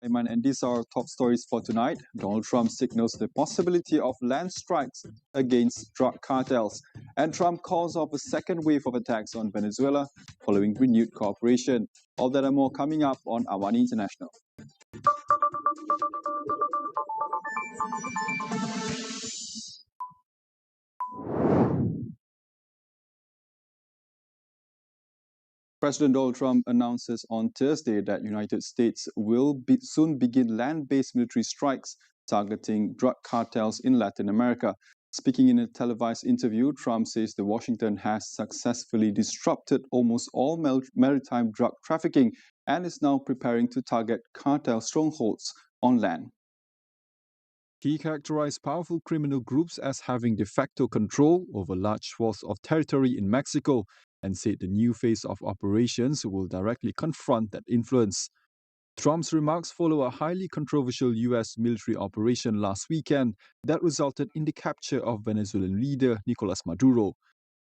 Aiman, and these are our top stories for tonight. Donald Trump signals the possibility of land strikes against drug cartels, and Trump calls off a second wave of attacks on Venezuela following renewed cooperation. All that and more coming up on AWANI International. President Donald Trump announces on Thursday that United States will soon begin land-based military strikes targeting drug cartels in Latin America. Speaking in a televised interview, Trump says that Washington has successfully disrupted almost all maritime drug trafficking and is now preparing to target cartel strongholds on land. He characterized powerful criminal groups as having de facto control over large swaths of territory in Mexico and said the new phase of operations will directly confront that influence. Trump's remarks follow a highly controversial U.S. military operation last weekend that resulted in the capture of Venezuelan leader Nicolas Maduro.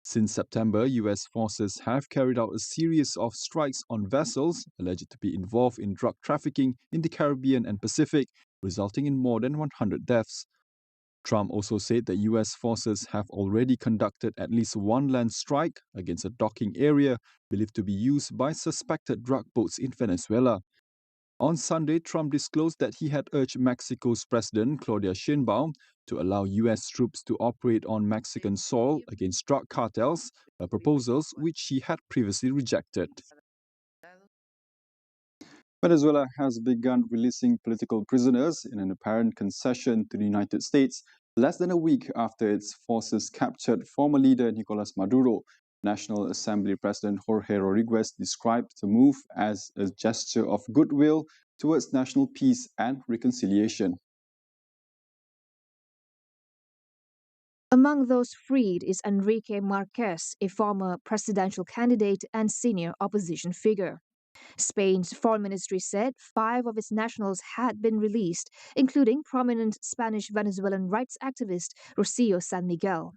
Since September, U.S. forces have carried out a series of strikes on vessels alleged to be involved in drug trafficking in the Caribbean and Pacific, resulting in more than 100 deaths. Trump also said that U.S. forces have already conducted at least one land strike against a docking area believed to be used by suspected drug boats in Venezuela. On Sunday, Trump disclosed that he had urged Mexico's President Claudia Sheinbaum to allow U.S. troops to operate on Mexican soil against drug cartels, proposals which he had previously rejected. Venezuela has begun releasing political prisoners in an apparent concession to the United States less than a week after its forces captured former leader Nicolas Maduro. National Assembly President Jorge Rodriguez described the move as a gesture of goodwill towards national peace and reconciliation. Among those freed is Enrique Marquez, a former presidential candidate and senior opposition figure. Spain's foreign ministry said 5 of its nationals had been released, including prominent Spanish Venezuelan rights activist Rocio San Miguel.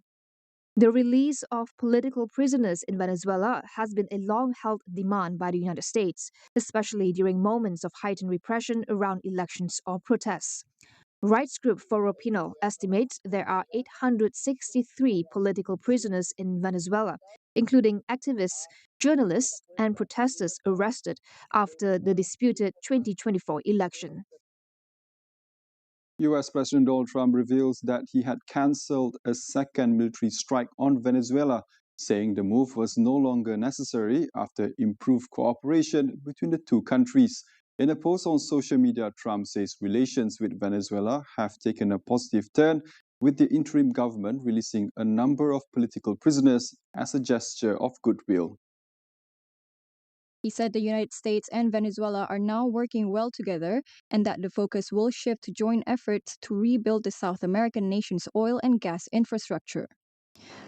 The release of political prisoners in Venezuela has been a long-held demand by the United States, especially during moments of heightened repression around elections or protests. Rights group Foro Penal estimates there are 863 political prisoners in Venezuela, including activists, journalists, and protesters arrested after the disputed 2024 election. U.S. President Donald Trump reveals that he had cancelled a second military strike on Venezuela, saying the move was no longer necessary after improved cooperation between the two countries. In a post on social media, Trump says relations with Venezuela have taken a positive turn, with the interim government releasing a number of political prisoners as a gesture of goodwill. He said the United States and Venezuela are now working well together and that the focus will shift to joint efforts to rebuild the South American nation's oil and gas infrastructure.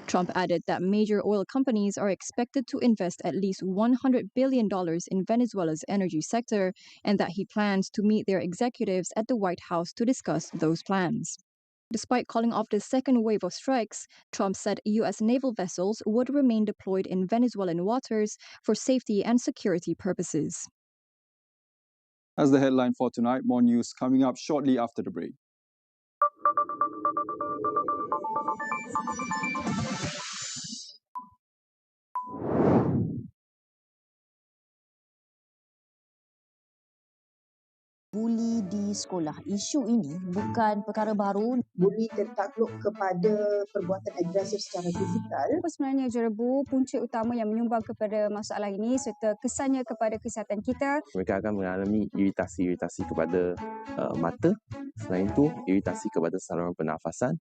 Trump added that major oil companies are expected to invest at least $100 billion in Venezuela's energy sector and that he plans to meet their executives at the White House to discuss those plans. Despite calling off the second wave of strikes, Trump said U.S. naval vessels would remain deployed in Venezuelan waters for safety and security purposes. As the headline for tonight, more news coming up shortly after the break. Buli di sekolah. Isu ini bukan perkara baru. Buli tertakluk kepada perbuatan agresif secara fizikal. Apa sebenarnya jerabu punca utama yang menyumbang kepada masalah ini serta kesannya kepada kesihatan kita? Mereka akan mengalami iritasi kepada mata. Selain itu, iritasi kepada saluran pernafasan.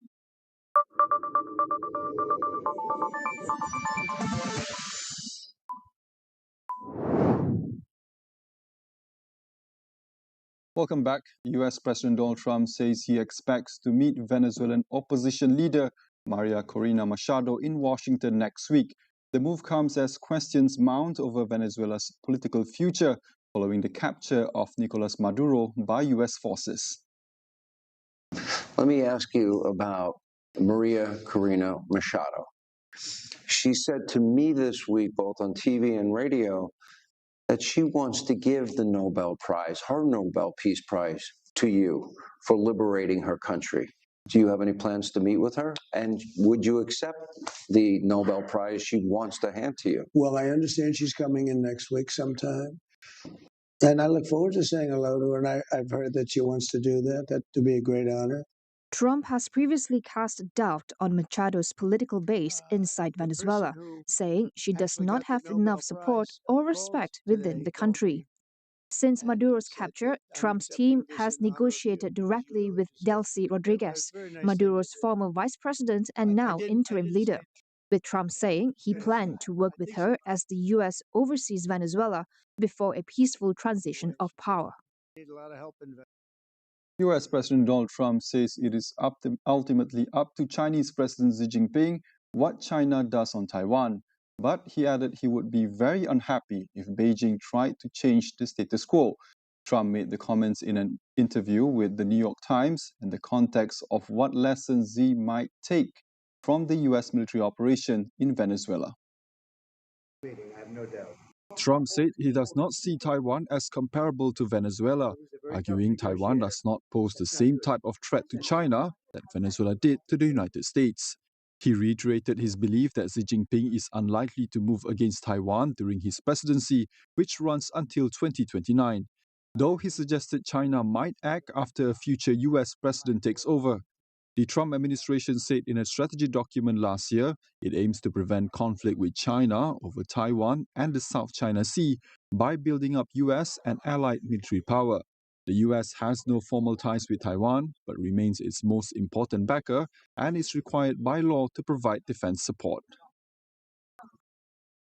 Welcome back. U.S. President Donald Trump says he expects to meet Venezuelan opposition leader Maria Corina Machado in Washington next week. The move comes as questions mount over Venezuela's political future following the capture of Nicolas Maduro by U.S. forces. Let me ask you about Maria Corina Machado. She said to me this week, both on TV and radio, that she wants to give the Nobel Prize, her Nobel Peace Prize, to you for liberating her country. Do you have any plans to meet with her? And would you accept the Nobel Prize she wants to hand to you? Well, I understand she's coming in next week sometime. And I look forward to saying hello to her. And I've heard that she wants to do that. That would be a great honor. Trump has previously cast doubt on Machado's political base inside Venezuela, saying she does not have enough support or respect within the country. Since Maduro's capture, Trump's team has negotiated directly with Delcy Rodriguez, Maduro's former vice president and now interim leader, with Trump saying he planned to work with her as the U.S. oversees Venezuela before a peaceful transition of power. US President Donald Trump says it is ultimately up to Chinese President Xi Jinping what China does on Taiwan. But he added he would be very unhappy if Beijing tried to change the status quo. Trump made the comments in an interview with the New York Times in the context of what lessons Xi might take from the US military operation in Venezuela. Trump said he does not see Taiwan as comparable to Venezuela, arguing Taiwan does not pose the same type of threat to China that Venezuela did to the United States. He reiterated his belief that Xi Jinping is unlikely to move against Taiwan during his presidency, which runs until 2029, though he suggested China might act after a future US president takes over. The Trump administration said in a strategy document last year, it aims to prevent conflict with China over Taiwan and the South China Sea by building up US and allied military power. The US has no formal ties with Taiwan, but remains its most important backer and is required by law to provide defense support.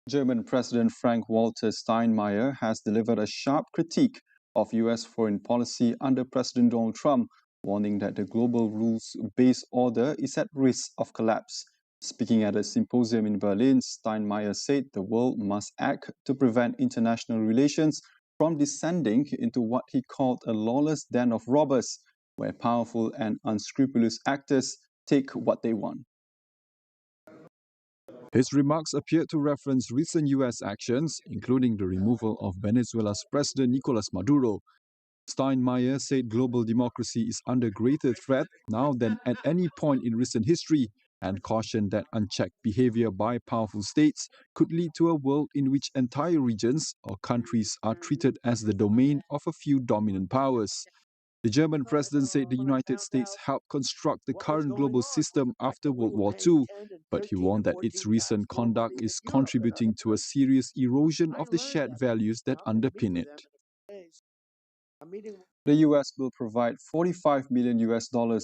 German President Frank-Walter Steinmeier has delivered a sharp critique of US foreign policy under President Donald Trump, warning that the global rules-based order is at risk of collapse. Speaking at a symposium in Berlin, Steinmeier said the world must act to prevent international relations from descending into what he called a lawless den of robbers, where powerful and unscrupulous actors take what they want. His remarks appeared to reference recent US actions, including the removal of Venezuela's President Nicolas Maduro. Steinmeier said global democracy is under greater threat now than at any point in recent history, and cautioned that unchecked behavior by powerful states could lead to a world in which entire regions or countries are treated as the domain of a few dominant powers. The German president said the United States helped construct the current global system after World War II, but he warned that its recent conduct is contributing to a serious erosion of the shared values that underpin it. The US will provide $45 million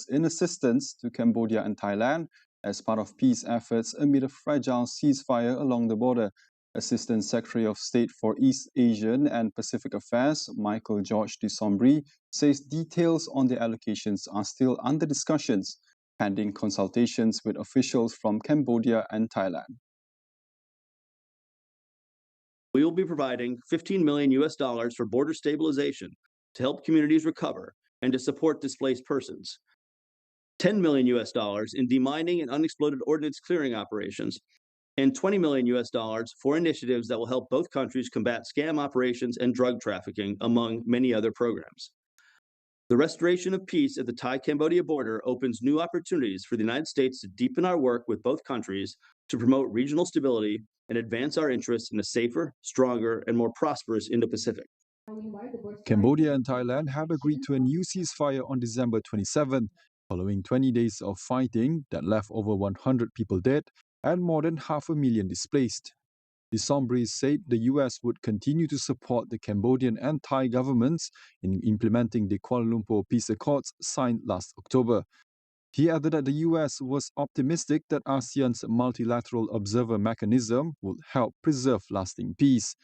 in assistance to Cambodia and Thailand as part of peace efforts amid a fragile ceasefire along the border. Assistant Secretary of State for East Asian and Pacific Affairs, Michael George de Sombry, says details on the allocations are still under discussions, pending consultations with officials from Cambodia and Thailand. We will be providing $15 million for border stabilization to help communities recover and to support displaced persons. $10 million in demining and unexploded ordnance clearing operations, and $20 million for initiatives that will help both countries combat scam operations and drug trafficking, among many other programs. The restoration of peace at the Thai-Cambodia border opens new opportunities for the United States to deepen our work with both countries to promote regional stability and advance our interests in a safer, stronger, and more prosperous Indo-Pacific. Cambodia and Thailand have agreed to a new ceasefire on December 27, following 20 days of fighting that left over 100 people dead and more than 500,000 displaced. De Sombry said the US would continue to support the Cambodian and Thai governments in implementing the Kuala Lumpur Peace Accords signed last October. He added that the US was optimistic that ASEAN's multilateral observer mechanism would help preserve lasting peace.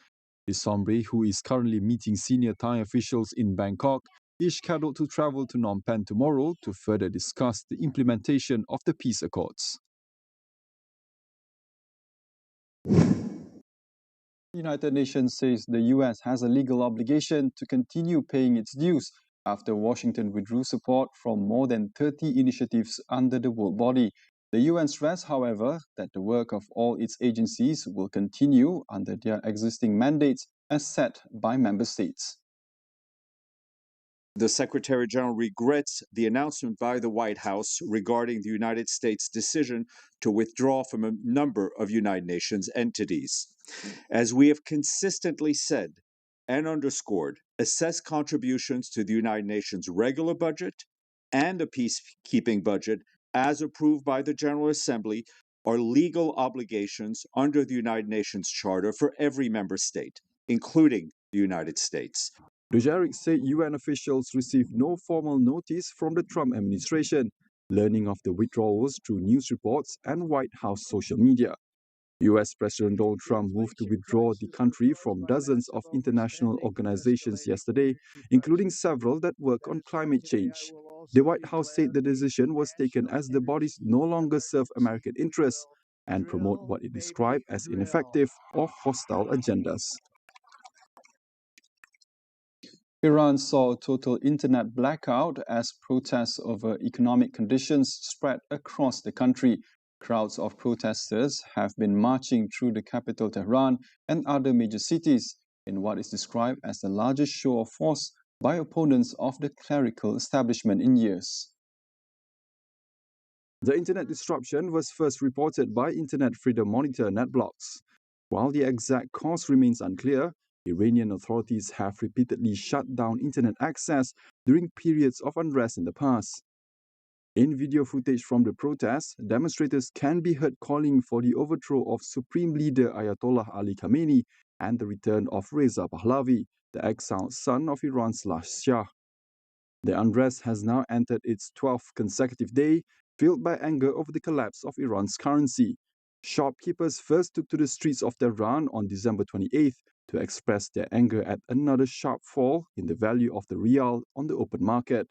De Sombry, who is currently meeting senior Thai officials in Bangkok, is scheduled to travel to Phnom Penh tomorrow to further discuss the implementation of the peace accords. The United Nations says the US has a legal obligation to continue paying its dues after Washington withdrew support from more than 30 initiatives under the World Body. The UN stressed, however, that the work of all its agencies will continue under their existing mandates as set by member states. The Secretary General regrets the announcement by the White House regarding the United States' decision to withdraw from a number of United Nations entities. As we have consistently said and underscored, assess contributions to the United Nations regular budget and the peacekeeping budget as approved by the General Assembly are legal obligations under the United Nations Charter for every member state, including the United States. Dujarric said UN officials received no formal notice from the Trump administration, learning of the withdrawals through news reports and White House social media. US President Donald Trump moved to withdraw the country from dozens of international organizations yesterday, including several that work on climate change. The White House said the decision was taken as the bodies no longer serve American interests and promote what it described as ineffective or hostile agendas. Iran saw a total internet blackout as protests over economic conditions spread across the country. Crowds of protesters have been marching through the capital Tehran and other major cities in what is described as the largest show of force by opponents of the clerical establishment in years. The internet disruption was first reported by Internet Freedom Monitor NetBlocks. While the exact cause remains unclear, Iranian authorities have repeatedly shut down internet access during periods of unrest in the past. In video footage from the protests, demonstrators can be heard calling for the overthrow of Supreme Leader Ayatollah Ali Khamenei and the return of Reza Pahlavi, the exiled son of Iran's last Shah. The unrest has now entered its 12th consecutive day, fueled by anger over the collapse of Iran's currency. Shopkeepers first took to the streets of Tehran on December 28th to express their anger at another sharp fall in the value of the rial on the open market.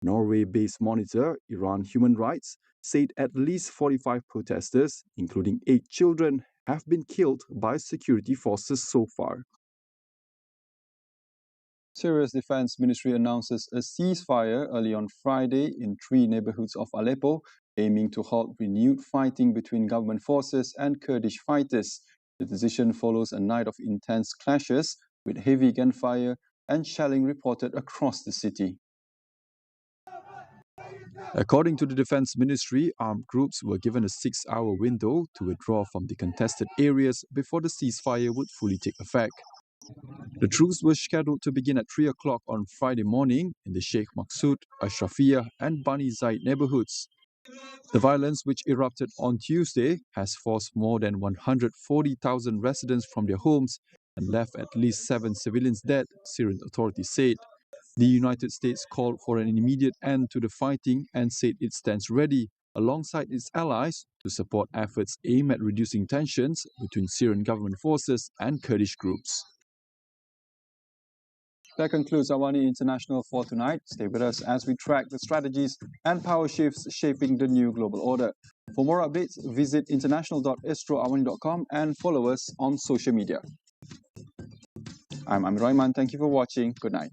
Norway-based monitor Iran Human Rights said at least 45 protesters, including 8 children, have been killed by security forces so far. Syria's defense ministry announces a ceasefire early on Friday in 3 neighborhoods of Aleppo, aiming to halt renewed fighting between government forces and Kurdish fighters. The decision follows a night of intense clashes with heavy gunfire and shelling reported across the city. According to the Defense Ministry, armed groups were given a 6-hour window to withdraw from the contested areas before the ceasefire would fully take effect. The truce was scheduled to begin at 3 o'clock on Friday morning in the Sheikh Maksud, Ashrafiyah and Bani Zaid neighborhoods. The violence, which erupted on Tuesday, has forced more than 140,000 residents from their homes and left at least 7 civilians dead, Syrian authorities said. The United States called for an immediate end to the fighting and said it stands ready, alongside its allies, to support efforts aimed at reducing tensions between Syrian government forces and Kurdish groups. That concludes AWANI International for tonight. Stay with us as we track the strategies and power shifts shaping the new global order. For more updates, visit international.astroawani.com and follow us on social media. I'm Amirul Aiman. Thank you for watching. Good night.